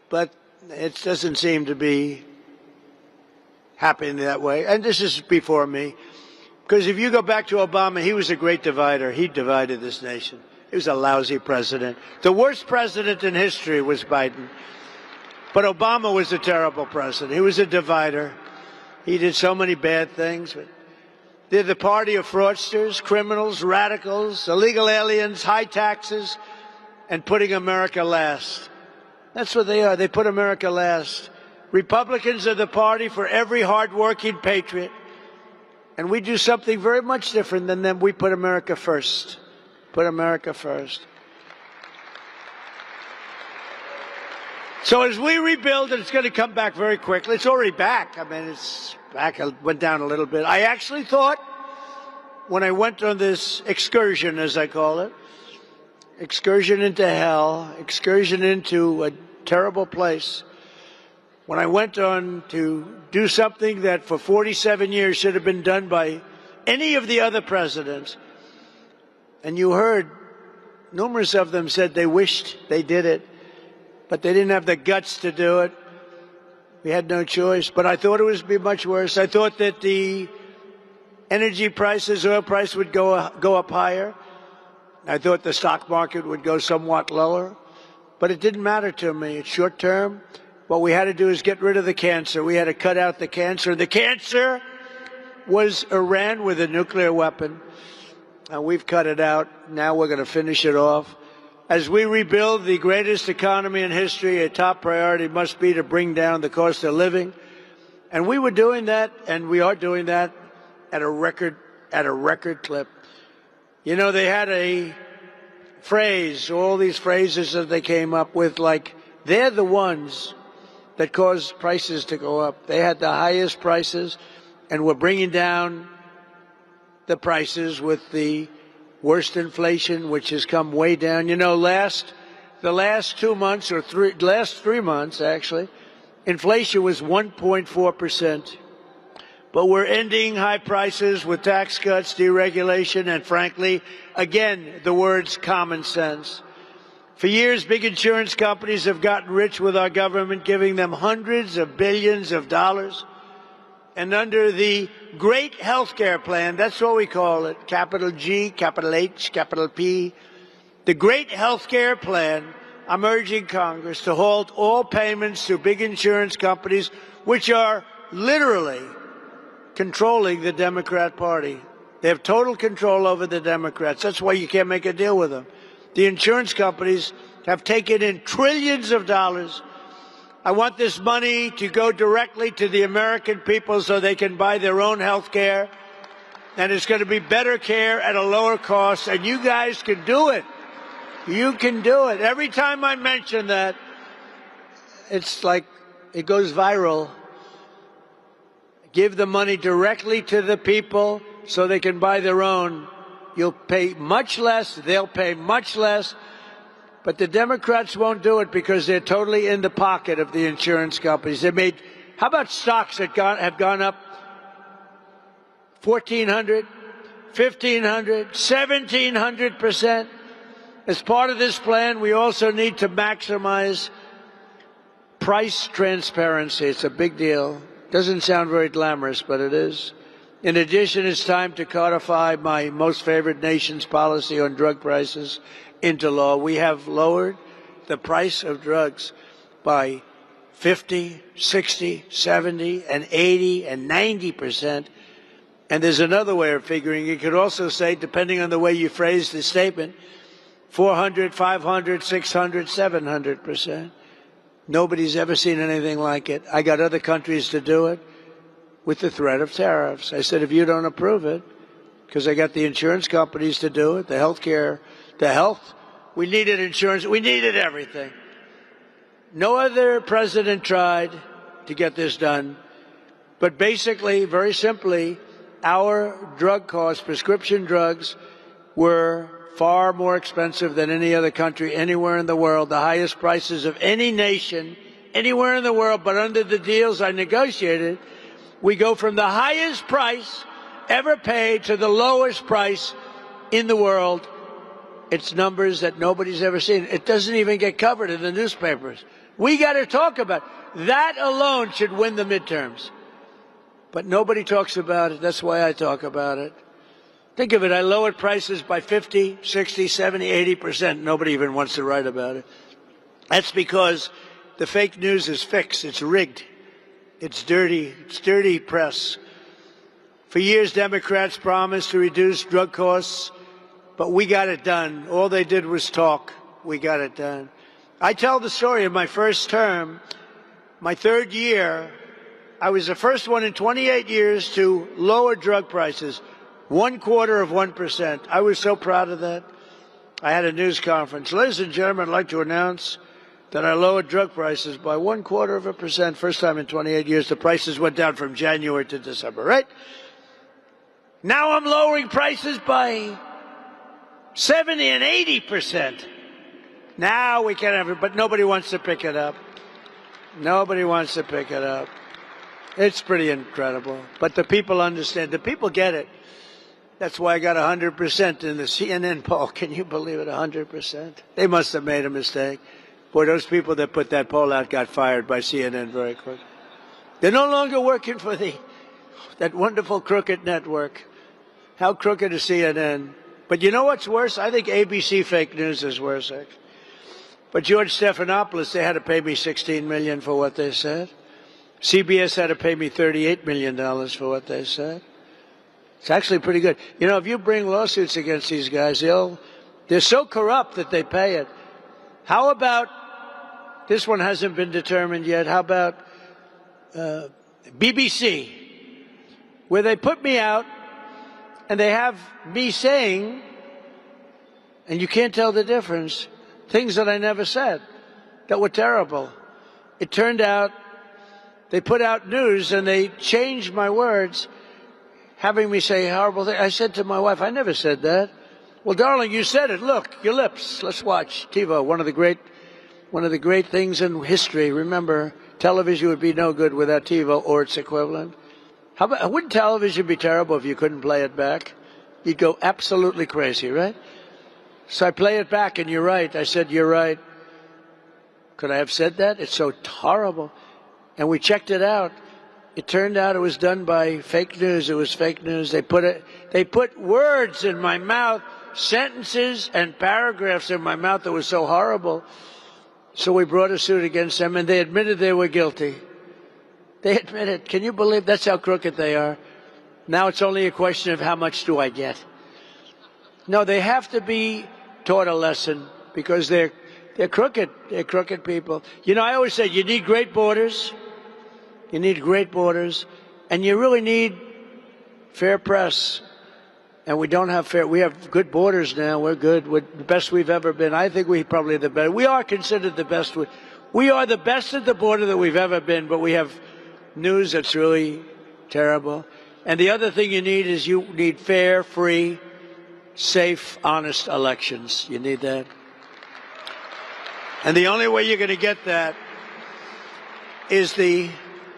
but it doesn't seem to be happening that way. And this is before me. Because if you go back to Obama, he was a great divider. He divided this nation. He was a lousy president. The worst president in history was Biden. But Obama was a terrible president. He was a divider. He did so many bad things. But they're the party of fraudsters, criminals, radicals, illegal aliens, high taxes, and putting America last. That's what they are. They put America last. Republicans are the party for every hardworking patriot. And we do something very much different than them. We put America first. Put America first. So as we rebuild, and it's going to come back very quickly. It's already back. I mean, it's back. It went down a little bit. I actually thought when I went on this excursion, as I call it, excursion into hell, excursion into a terrible place, when I went on to do something that for 47 years should have been done by any of the other presidents, and you heard numerous of them said they wished they did it, but they didn't have the guts to do it. We had no choice. But I thought it would be much worse. I thought that the energy prices, oil price would go up higher. I thought the stock market would go somewhat lower. But it didn't matter to me. It's short term. What we had to do is get rid of the cancer. We had to cut out the cancer. The cancer was Iran with a nuclear weapon. And we've cut it out. Now we're going to finish it off. As we rebuild the greatest economy in history, a top priority must be to bring down the cost of living. And we were doing that, and we are doing that at a record clip. They had a phrase, all these phrases that they came up with, like, they're the ones that caused prices to go up. They had the highest prices, and we're bringing down the prices with the worst inflation, which has come way down. The last 2 months, or last 3 months, actually, inflation was 1.4%. But we're ending high prices with tax cuts, deregulation, and frankly, again, the words common sense. For years, big insurance companies have gotten rich with our government, giving them hundreds of billions of dollars. And under the Great Healthcare Plan, that's what we call it, capital G, capital H, capital P, the Great Healthcare Plan, I'm urging Congress to halt all payments to big insurance companies, which are literally controlling the Democrat Party. They have total control over the Democrats. That's why you can't make a deal with them. The insurance companies have taken in trillions of dollars. I want this money to go directly to the American people so they can buy their own health care. And it's going to be better care at a lower cost. And you guys can do it. You can do it. Every time I mention that, it's like it goes viral. Give the money directly to the people so they can buy their own. You'll pay much less. They'll pay much less. But the Democrats won't do it because they're totally in the pocket of the insurance companies. How about stocks that have gone up 1,400, 1,500, 1,700%? As part of this plan, we also need to maximize price transparency. It's a big deal. Doesn't sound very glamorous, but it is. In addition, it's time to codify my most favored nation's policy on drug prices into law. We have lowered the price of drugs by 50, 60, 70, and 80, and 90%. And there's another way of figuring. You could also say, depending on the way you phrase the statement, 400, 500, 600, 700%. Nobody's ever seen anything like it. I got other countries to do it with the threat of tariffs. I said, if you don't approve it, because I got the insurance companies to do it, the health, we needed insurance, we needed everything. No other president tried to get this done, but basically, very simply, our drug costs, prescription drugs, were far more expensive than any other country anywhere in the world, the highest prices of any nation anywhere in the world. But under the deals I negotiated, we go from the highest price ever paid to the lowest price in the world. It's numbers that nobody's ever seen. It doesn't even get covered in the newspapers. We got to talk about it. That alone should win the midterms. But nobody talks about it. That's why I talk about it. Think of it. I lowered prices by 50, 60, 70, 80%. Nobody even wants to write about it. That's because the fake news is fixed. It's rigged. It's dirty. It's dirty press. For years, Democrats promised to reduce drug costs, but we got it done. All they did was talk. We got it done. I tell the story of my first term, my third year. I was the first one in 28 years to lower drug prices, 0.25%. I was so proud of that. I had a news conference. Ladies and gentlemen, I'd like to announce that I lowered drug prices by 0.25%. First time in 28 years. The prices went down from January to December, right? Now I'm lowering prices by 70 and 80%. Now we can have it, but nobody wants to pick it up. Nobody wants to pick it up. It's pretty incredible. But the people understand. The people get it. That's why I got 100% in the CNN poll. Can you believe it? 100%. They must have made a mistake. Boy, those people that put that poll out got fired by CNN very quick. They're no longer working for that wonderful crooked network. How crooked is CNN? But you know what's worse? I think ABC fake news is worse, actually. But George Stephanopoulos, they had to pay me $16 million for what they said. CBS had to pay me $38 million for what they said. It's actually pretty good. You know, if you bring lawsuits against these guys, they're so corrupt that they pay it. How about, this one hasn't been determined yet, how about BBC, where they put me out and they have me saying, and you can't tell the difference, things that I never said that were terrible. It turned out they put out news and they changed my words, having me say horrible things. I said to my wife, I never said that. Well, darling, you said it. Look, your lips. Let's watch TiVo, one of the great things in history. Remember, television would be no good without TiVo or its equivalent. Wouldn't television be terrible if you couldn't play it back? You'd go absolutely crazy, right? So I play it back, and you're right. I said, you're right. Could I have said that? It's so horrible. And we checked it out. It turned out it was done by fake news. It was fake news. They put words in my mouth, sentences and paragraphs in my mouth that was so horrible. So we brought a suit against them, and they admitted they were guilty. They admitted. Can you believe that's how crooked they are? Now it's only a question of how much do I get. No, they have to be taught a lesson because they're crooked. They're crooked people. You know, I always say you need great borders. You need great borders, and you really need fair press. And we don't have fair. We have good borders now. We're good. We're the best we've ever been. I think we probably the best. We are considered the best. We are the best at the border that we've ever been. But we have news that's really terrible. And the other thing you need is you need fair, free, safe, honest elections. You need that. And the only way you're going to get that is the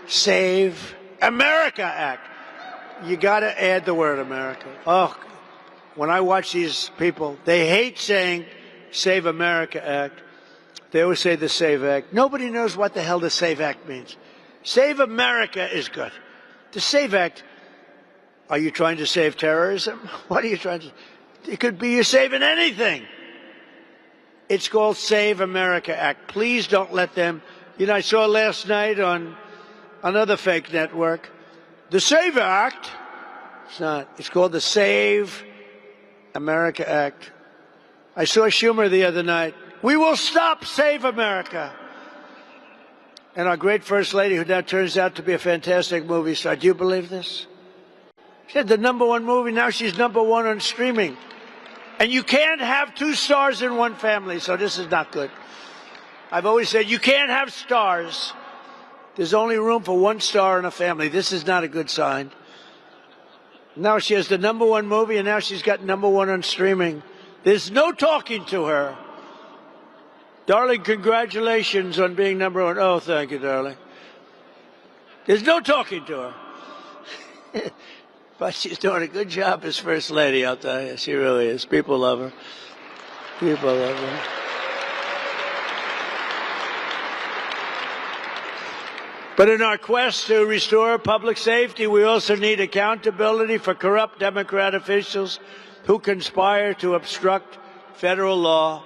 Save America Act. You got to add the word America. Oh, when I watch these people, they hate saying Save America Act. They always say the Save Act. Nobody knows what the hell the Save Act means. Save America is good. The Save Act, Are you trying to save terrorism? What are you trying to? It could be you're saving anything. It's called Save America Act. Please don't let them. You know, I saw last night on another fake network, the Save Act. It's not. It's called the Save America Act. I saw Schumer the other night. We will stop Save America. And our great First Lady, who now turns out to be a fantastic movie star. Do you believe this? She had the #1 movie. Now she's #1 on streaming. And you can't have 2 stars in one family, so this is not good. I've always said you can't have stars. There's only room for 1 star in a family. This is not a good sign. Now she has the #1 movie, and now she's got #1 on streaming. There's no talking to her. Darling, congratulations on being #1. Oh, thank you, darling. There's no talking to her. But she's doing a good job as First Lady, I'll tell you. She really is. People love her. People love her. But in our quest to restore public safety, we also need accountability for corrupt Democrat officials who conspire to obstruct federal law.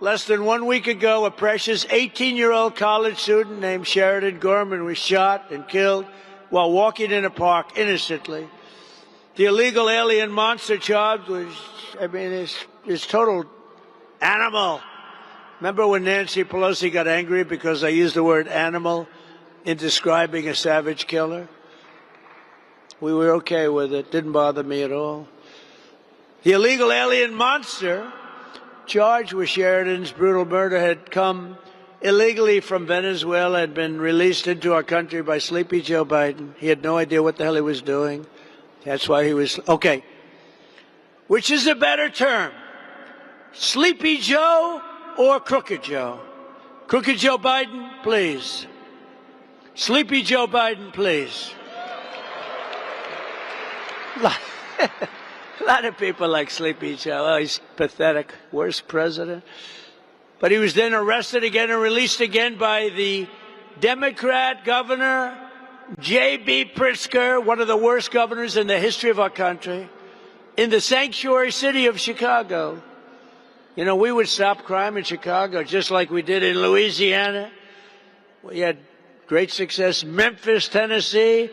Less than 1 week ago, a precious 18-year-old college student named Sheridan Gorman was shot and killed while walking in a park innocently. The illegal alien monster charged was, is total animal. Remember when Nancy Pelosi got angry because I used the word animal in describing a savage killer? We were okay with it. Didn't bother me at all. The illegal alien monster charged with Sheridan's brutal murder had come illegally from Venezuela, had been released into our country by Sleepy Joe Biden. He had no idea what the hell he was doing. That's why he was, okay. Which is a better term? Sleepy Joe or Crooked Joe? Crooked Joe Biden, please. Sleepy Joe Biden, please. A lot of people like Sleepy Joe. Oh, he's pathetic. Worst president. But he was then arrested again and released again by the Democrat governor, J.B. Pritzker, one of the worst governors in the history of our country, in the sanctuary city of Chicago. You know, we would stop crime in Chicago just like we did in Louisiana. We had great success. Memphis, Tennessee,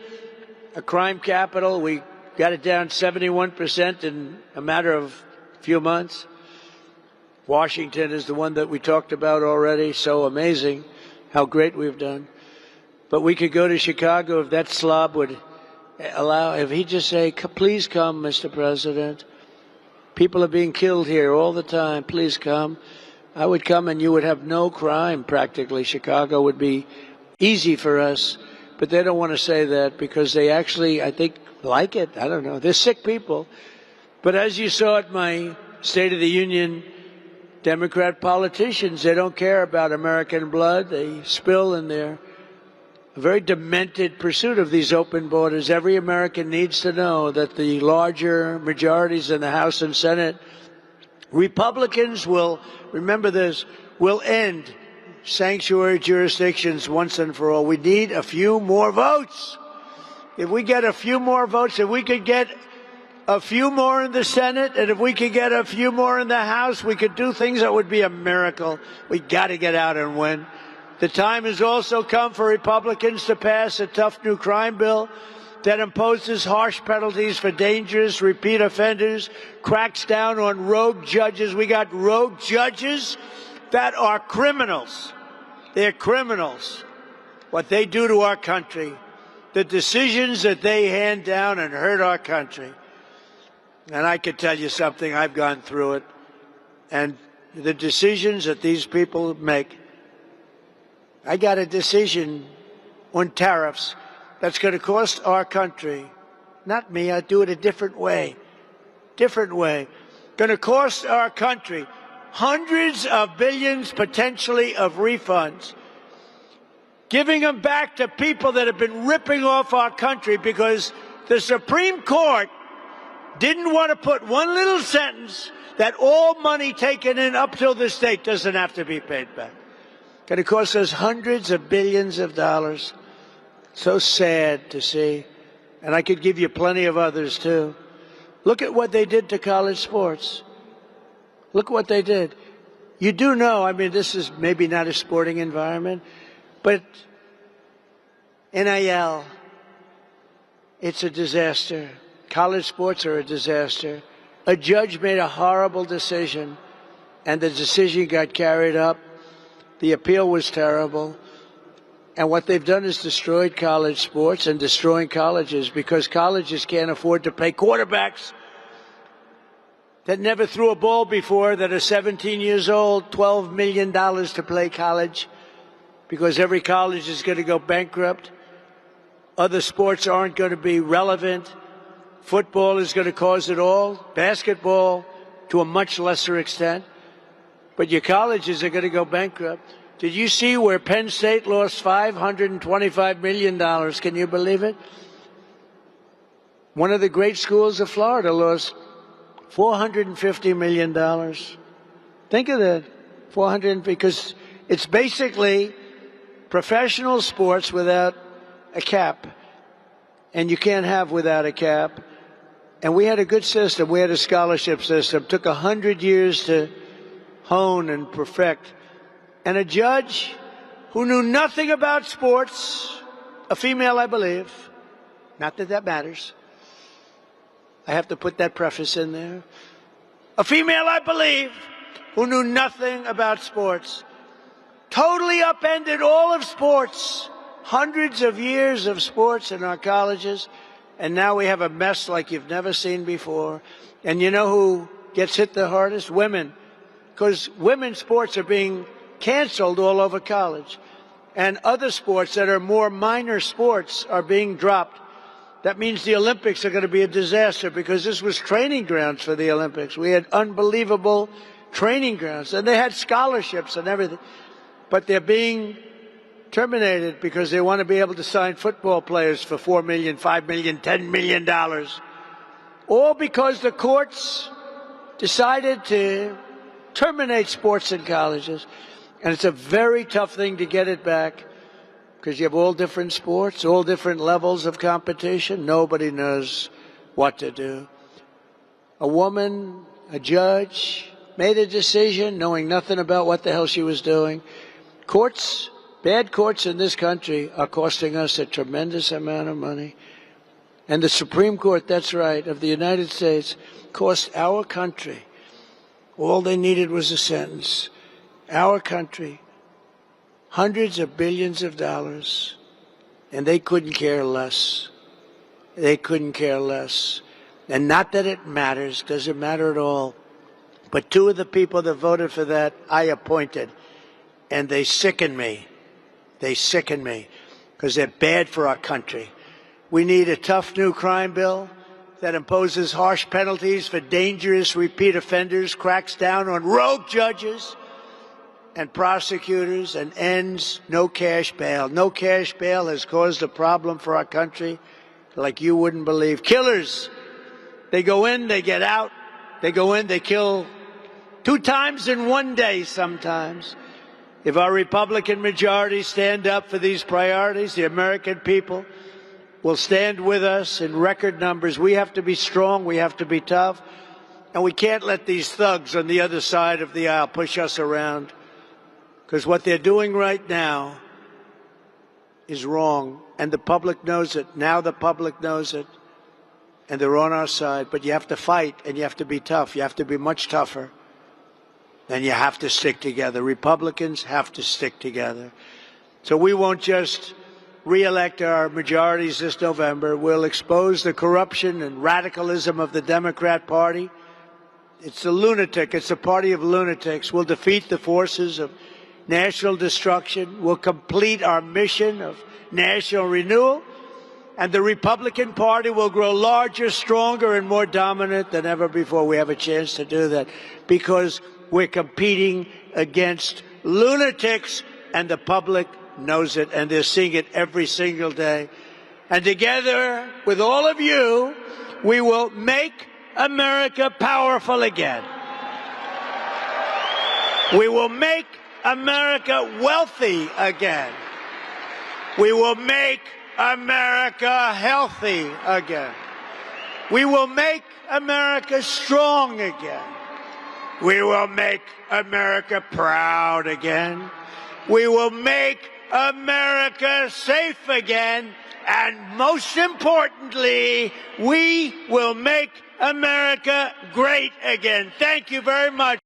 a crime capital. We got it down 71% in a matter of a few months. Washington is the one that we talked about already. So amazing how great we've done. But we could go to Chicago if that slob would allow, if he'd just say, please come, Mr. President. People are being killed here all the time. Please come. I would come and you would have no crime practically. Chicago would be easy for us. But they don't want to say that because they actually, I think, like it. I don't know. They're sick people. But as you saw at my State of the Union, Democrat politicians, they don't care about American blood. They spill in their very demented pursuit of these open borders. Every American needs to know that the larger majorities in the House and Senate, Republicans will, remember this, will end sanctuary jurisdictions once and for all. We need a few more votes. If we get a few more votes, if we could get a few more in the Senate, and if we could get a few more in the House, we could do things that would be a miracle. We got to get out and win. The time has also come for Republicans to pass a tough new crime bill that imposes harsh penalties for dangerous repeat offenders, cracks down on rogue judges. We got rogue judges that are criminals. They're criminals. What they do to our country, the decisions that they hand down and hurt our country. And I can tell you something, I've gone through it. And the decisions that these people make, I got a decision on tariffs that's going to cost our country, not me, I'll do it a different way. Different way. Going to cost our country hundreds of billions potentially of refunds. Giving them back to people that have been ripping off our country because the Supreme Court didn't want to put one little sentence that all money taken in up till this date doesn't have to be paid back. Going to cost us hundreds of billions of dollars. So sad to see. And I could give you plenty of others, too. Look at what they did to college sports. Look what they did. You do know, I mean, this is maybe not a sporting environment, but NIL, it's a disaster. College sports are a disaster. A judge made a horrible decision, and the decision got carried up. The appeal was terrible. And what they've done is destroyed college sports and destroying colleges, because colleges can't afford to pay quarterbacks that never threw a ball before, that are 17 years old, $12 million to play college, because every college is going to go bankrupt. Other sports aren't going to be relevant. Football is going to cause it all. Basketball to a much lesser extent. But your colleges are going to go bankrupt. Did you see where Penn State lost $525 million? Can you believe it? One of the great schools of Florida lost $450 million. Think of that. Because it's basically professional sports without a cap. And you can't have without a cap. And we had a good system. We had a scholarship system. It took 100 years to hone and perfect. And a judge who knew nothing about sports, a female, I believe, not that that matters. I have to put that preface in there. A female, I believe, who knew nothing about sports, totally upended all of sports, hundreds of years of sports in our colleges, and now we have a mess like you've never seen before. And you know who gets hit the hardest? Women. Because women's sports are being canceled all over college. And other sports that are more minor sports are being dropped. That means the Olympics are going to be a disaster, because this was training grounds for the Olympics. We had unbelievable training grounds, and they had scholarships and everything. But they're being terminated because they want to be able to sign football players for $4 million, $5 million, $10 million. All because the courts decided to terminate sports in colleges. And it's a very tough thing to get it back, because you have all different sports, all different levels of competition. Nobody knows what to do. A woman, a judge, made a decision knowing nothing about what the hell she was doing. Courts, bad courts in this country are costing us a tremendous amount of money. And the Supreme Court, that's right, of the United States, cost our country, all they needed was a sentence, our country, hundreds of billions of dollars, and they couldn't care less. They couldn't care less. And not that it matters, doesn't matter at all. But two of the people that voted for that, I appointed, and they sicken me. They sicken me, because they're bad for our country. We need a tough new crime bill that imposes harsh penalties for dangerous repeat offenders, cracks down on rogue judges and prosecutors, and ends no cash bail. No cash bail has caused a problem for our country like you wouldn't believe. Killers, they go in, they get out. They go in, they kill 2 times in one day sometimes. If our Republican majority stand up for these priorities, the American people will stand with us in record numbers. We have to be strong. We have to be tough. And we can't let these thugs on the other side of the aisle push us around. Because what they're doing right now is wrong, and the public knows it. Now the public knows it, and they're on our side. But you have to fight, and you have to be tough. You have to be much tougher, and you have to stick together. Republicans have to stick together. So we won't just re-elect our majorities this November. We'll expose the corruption and radicalism of the Democrat Party. It's a lunatic. It's a party of lunatics. We'll defeat the forces of national destruction. We'll complete our mission of national renewal, and the Republican Party will grow larger, stronger, and more dominant than ever before. We have a chance to do that because we're competing against lunatics, and the public knows it, and they're seeing it every single day. And together with all of you, we will make America powerful again. We will make America wealthy again. We will make America healthy again. We will make America strong again. We will make America proud again. We will make America safe again. And most importantly, we will make America great again. Thank you very much.